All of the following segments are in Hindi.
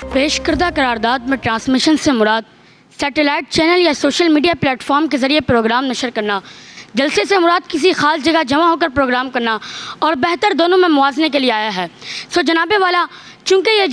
पेश करदा करारदाद में ट्रांसमिशन से मुराद सैटेलाइट चैनल या सोशल मीडिया प्लेटफॉर्म के ज़रिए प्रोग्राम नशर करना, जलसे से मुराद किसी खास जगह जमा होकर प्रोग्राम करना और बेहतर दोनों में मुआवजे के लिए आया है। सो जनाबे वाला, चूँकि ये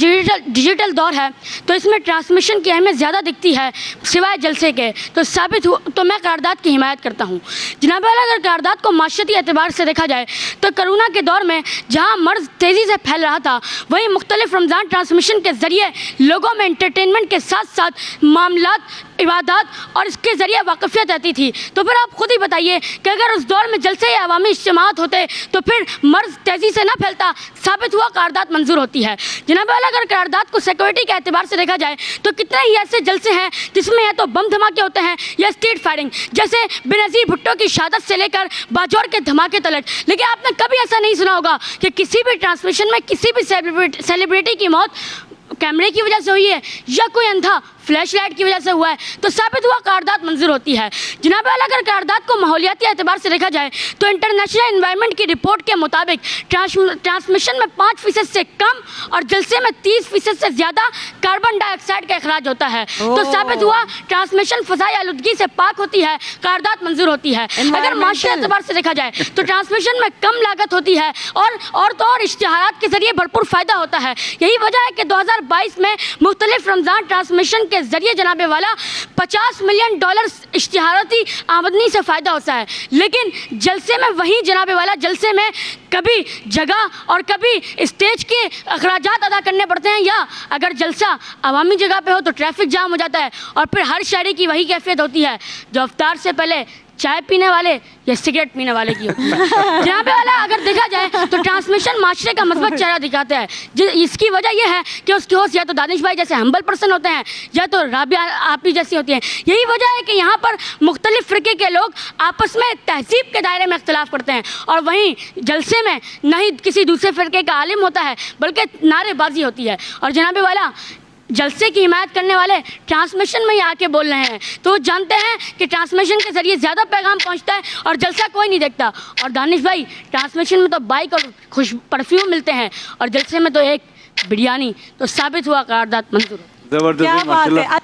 डिजिटल दौर है तो इसमें ट्रांसमिशन की अहमियत ज़्यादा दिखती है सिवाय जलसे के, तो मैं करारदाद की हिमायत करता हूँ। जनाब वाला, अगर करारदाद को माशरती एतबार से देखा जाए तो कोरोना के दौर में जहाँ मर्ज़ तेज़ी से फैल रहा था, वहीं मुख्तलिफ रमज़ान ट्रांसमिशन के ज़रिए लोगों में इंटरटेनमेंट के साथ साथ मामलात, इबादत और इसके ज़रिए वाकफ़ियत रहती थी। तो फिर आप खुद ही बताइए कि अगर उस दौर में जलसे या अवामी इज्तिमात होते तो फिर मर्ज़ तेज़ी से ना फैलता। साबित हुआ करारदाद मंजूर होती है। जनाब वाला, अगर करारदाद को सिक्योरिटी के एतबार से देखा जाए तो कितने ही ऐसे जलसे हैं जिसमें या तो बम धमाके होते हैं या स्ट्रीट फायरिंग, जैसे बेनज़ीर भुट्टो की शहादत से लेकर बाजौर के धमाके तलक। लेकिन आपने कभी ऐसा नहीं सुना होगा कि किसी भी ट्रांसमिशन में किसी भी सेलिब्रिटी की मौत कैमरे की वजह से हुई है या कोई अंधा फ्लैश लाइट की वजह से हुआ है। तो साबित हुआ करारदाद मंजूर होती है। जनाब वाला, अगर करारदाद को माहौलियाती एतबार से देखा जाए तो इंटरनेशनल एनवायरनमेंट की रिपोर्ट के मुताबिक ट्रांसमिशन में 5% से कम और जलसे में 30% से ज़्यादा कार्बन डाइऑक्साइड का अखराज होता है। तो साबित हुआ ट्रांसमिशन फ़ज़ाई आलूदगी से पाक होती है, करारदाद मंजूर होती है। अगर माशी एतबार से देखा जाए तो ट्रांसमिशन में कम लागत होती है और इश्तिहारात के ज़रिए भरपूर फ़ायदा होता है। यही वजह है कि 2022 में मुख्तलिफ रमज़ान ट्रांसमिशन के जरिए जनाबे वाला $50 मिलियन इश्तिहाराती आमदनी से फ़ायदा होता है। लेकिन जलसे में वहीं जनाबे वाला, जलसे में कभी जगह और कभी स्टेज के अखराजात अदा करने पड़ते हैं, या अगर जलसा अवामी जगह पे हो तो ट्रैफिक जाम हो जाता है और फिर हर शहरी की वही कैफियत होती है जो इफ्तार से पहले चाय पीने वाले या सिगरेट पीने वाले की होती है। जहाँ पे वाला अगर देखा जाए तो ट्रांसमिशन माशरे का मस्बत चेहरा दिखाता है। इसकी वजह यह है कि उसके होस्ट या तो दानिश भाई जैसे हम्बल पर्सन होते हैं या तो राबिया आपी जैसी होती हैं। यही वजह है कि यहाँ पर मुख्तलिफ फ़िरके के लोग आपस में तहज़ीब के दायरे में इख्तलाफ करते हैं और वहीं जलसे में न ही किसी दूसरे फ़िरके का आलिम होता है बल्कि नारेबाजी होती है। और जनाबे वाला, जलसे की हिमायत करने वाले ट्रांसमिशन में ही आके बोल रहे हैं तो वो जानते हैं कि ट्रांसमिशन के ज़रिए ज़्यादा पैगाम पहुंचता है और जलसा कोई नहीं देखता। और दानिश भाई, ट्रांसमिशन में तो बाइक और खुश परफ्यूम मिलते हैं और जलसे में तो एक बिरयानी। तो साबित हुआ करारदाद मंजूर। जबरदस्त, माशाल्लाह।